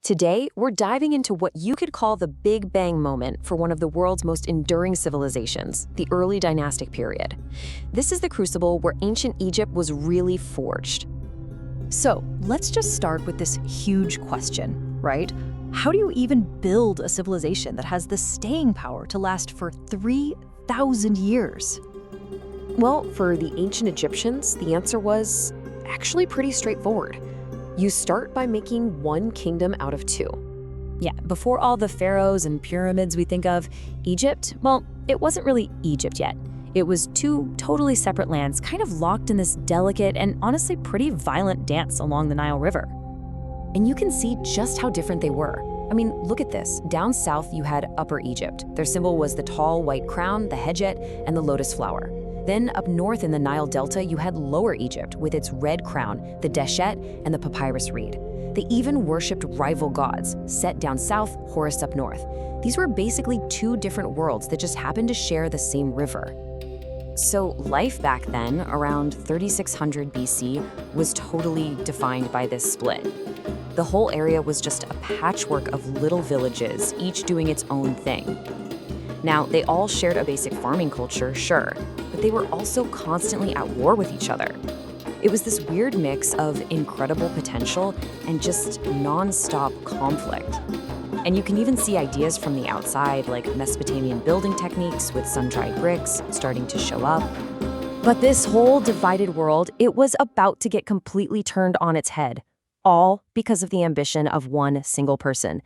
Today, we're diving into what you could call the Big Bang moment for one of the world's most enduring civilizations, the early dynastic period. This is the crucible where ancient Egypt was really forged. So, let's just start with this huge question, right? How do you even build a civilization that has the staying power to last for 3,000 years? Well, for the ancient Egyptians, the answer was actually pretty straightforward. You start by making one kingdom out of two. Yeah, before all the pharaohs and pyramids we think of, Egypt, well, it wasn't really Egypt yet. It was two totally separate lands, kind of locked in this delicate and honestly pretty violent dance along the Nile River. And you can see just how different they were. I mean, look at this. Down south, you had Upper Egypt. Their symbol was the tall white crown, the hedjet, and the lotus flower. Then up north in the Nile Delta, you had Lower Egypt with its red crown, the deshet, and the papyrus reed. They even worshipped rival gods, Set down south, Horus up north. These were basically two different worlds that just happened to share the same river. So life back then, around 3600 BC, was totally defined by this split. The whole area was just a patchwork of little villages, each doing its own thing. Now, they all shared a basic farming culture, sure, but they were also constantly at war with each other. It was this weird mix of incredible potential and just non-stop conflict. And you can even see ideas from the outside, like Mesopotamian building techniques with sun-dried bricks starting to show up. But this whole divided world, it was about to get completely turned on its head, all because of the ambition of one single person.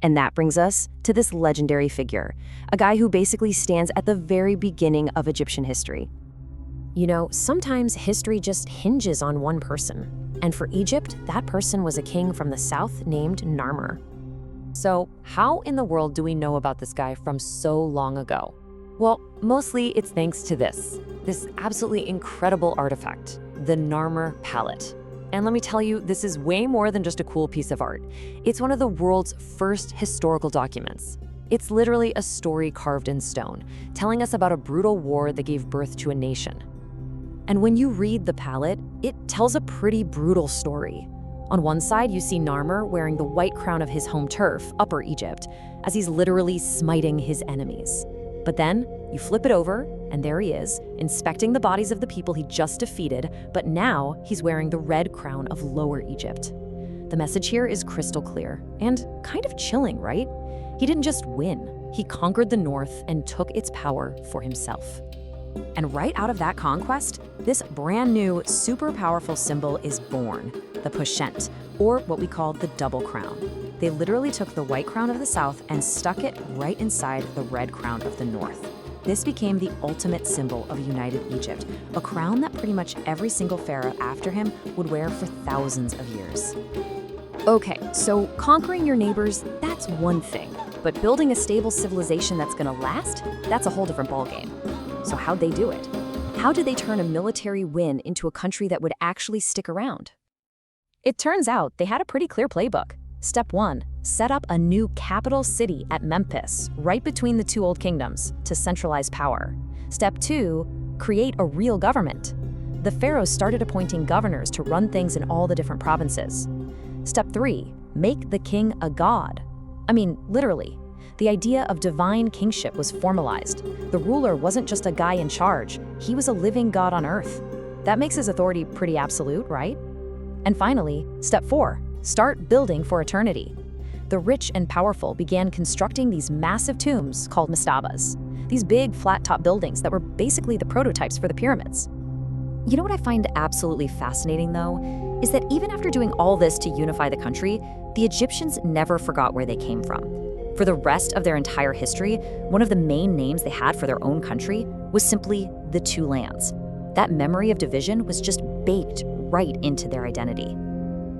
And that brings us to this legendary figure, a guy who basically stands at the very beginning of Egyptian history. You know, sometimes history just hinges on one person. And for Egypt, that person was a king from the south named Narmer. So, how in the world do we know about this guy from so long ago? Well, mostly it's thanks to this absolutely incredible artifact, the Narmer Palette. And let me tell you, this is way more than just a cool piece of art. It's one of the world's first historical documents. It's literally a story carved in stone, telling us about a brutal war that gave birth to a nation. And when you read the palette, it tells a pretty brutal story. On one side, you see Narmer wearing the white crown of his home turf, Upper Egypt, as he's literally smiting his enemies. But then, you flip it over, and there he is, inspecting the bodies of the people he just defeated, but now he's wearing the red crown of Lower Egypt. The message here is crystal clear, and kind of chilling, right? He didn't just win, he conquered the north and took its power for himself. And right out of that conquest, this brand new, super powerful symbol is born, the Pushent, or what we call the double crown. They literally took the white crown of the south and stuck it right inside the red crown of the north. This became the ultimate symbol of united Egypt, a crown that pretty much every single pharaoh after him would wear for thousands of years. Okay, so conquering your neighbors, that's one thing. But building a stable civilization that's gonna last, that's a whole different ballgame. So how'd they do it? How did they turn a military win into a country that would actually stick around? It turns out they had a pretty clear playbook. Step 1, set up a new capital city at Memphis, right between the two old kingdoms, to centralize power. Step 2, create a real government. The pharaohs started appointing governors to run things in all the different provinces. Step 3, make the king a god. I mean, literally. The idea of divine kingship was formalized. The ruler wasn't just a guy in charge, he was a living god on earth. That makes his authority pretty absolute, right? And finally, step 4, start building for eternity. The rich and powerful began constructing these massive tombs called mastabas, these big flat-top buildings that were basically the prototypes for the pyramids. You know what I find absolutely fascinating, though, is that even after doing all this to unify the country, the Egyptians never forgot where they came from. For the rest of their entire history, one of the main names they had for their own country was simply the Two Lands. That memory of division was just baked right into their identity.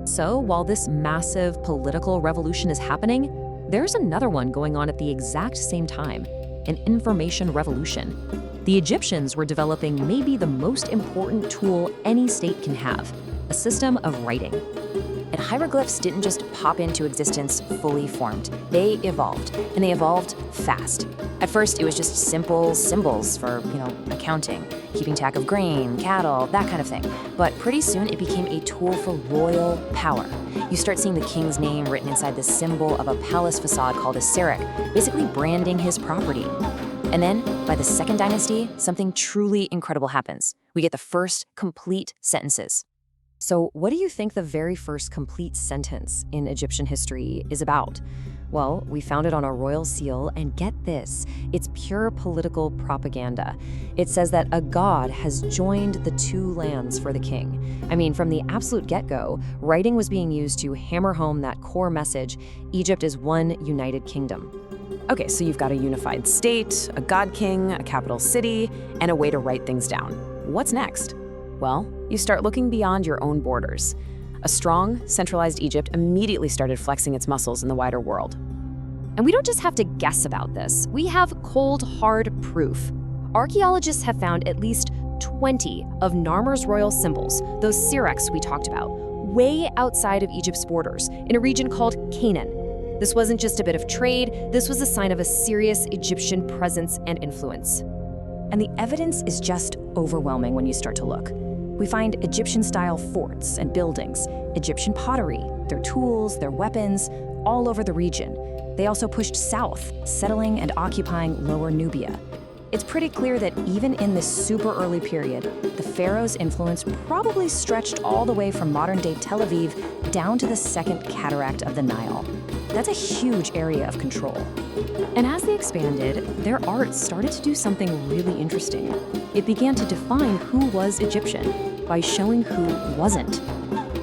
So while this massive political revolution is happening, there's another one going on at the exact same time, an information revolution. The Egyptians were developing maybe the most important tool any state can have, a system of writing. And hieroglyphs didn't just pop into existence fully formed. They evolved, and they evolved fast. At first, it was just simple symbols for, accounting. keeping track of grain, cattle, that kind of thing. But pretty soon it became a tool for royal power. You start seeing the king's name written inside the symbol of a palace facade called a Sirik, basically branding his property. And then, by the Second Dynasty, something truly incredible happens. We get the first complete sentences. So what do you think the very first complete sentence in Egyptian history is about? Well, we found it on a royal seal, and get this, it's pure political propaganda. It says that a god has joined the two lands for the king. I mean, from the absolute get-go, writing was being used to hammer home that core message: Egypt is one united kingdom. Okay, so you've got a unified state, a god king, a capital city, and a way to write things down. What's next? Well, you start looking beyond your own borders. A strong, centralized Egypt immediately started flexing its muscles in the wider world. And we don't just have to guess about this. We have cold, hard proof. Archaeologists have found at least 20 of Narmer's royal symbols, those Siriks we talked about, way outside of Egypt's borders, in a region called Canaan. This wasn't just a bit of trade, this was a sign of a serious Egyptian presence and influence. And the evidence is just overwhelming when you start to look. We find Egyptian-style forts and buildings, Egyptian pottery, their tools, their weapons, all over the region. They also pushed south, settling and occupying Lower Nubia. It's pretty clear that even in this super early period, the pharaoh's influence probably stretched all the way from modern-day Tel Aviv down to the second cataract of the Nile. That's a huge area of control. And as they expanded, their art started to do something really interesting. It began to define who was Egyptian by showing who wasn't.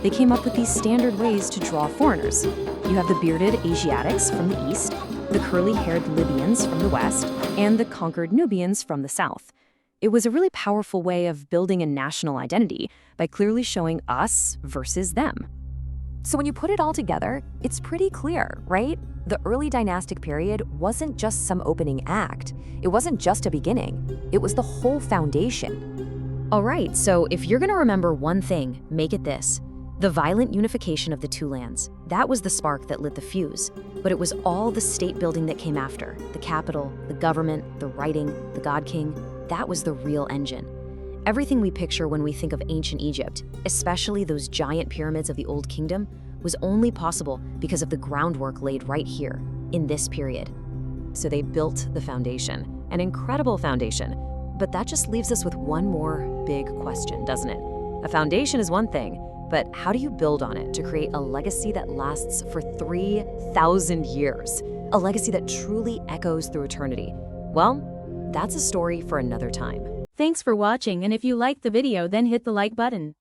They came up with these standard ways to draw foreigners. You have the bearded Asiatics from the east, the curly-haired Libyans from the west, and the conquered Nubians from the south. It was a really powerful way of building a national identity by clearly showing us versus them. So when you put it all together, it's pretty clear, right? The early dynastic period wasn't just some opening act. It wasn't just a beginning. It was the whole foundation. All right, so if you're gonna remember one thing, make it this. The violent unification of the two lands. That was the spark that lit the fuse. But it was all the state building that came after. The capital, the government, the writing, the god king. That was the real engine. Everything we picture when we think of ancient Egypt, especially those giant pyramids of the Old Kingdom, was only possible because of the groundwork laid right here, in this period. So they built the foundation, an incredible foundation. But that just leaves us with one more big question, doesn't it? A foundation is one thing, but how do you build on it to create a legacy that lasts for 3,000 years? A legacy that truly echoes through eternity? Well, that's a story for another time. Thanks for watching, and if you liked the video, then hit the like button.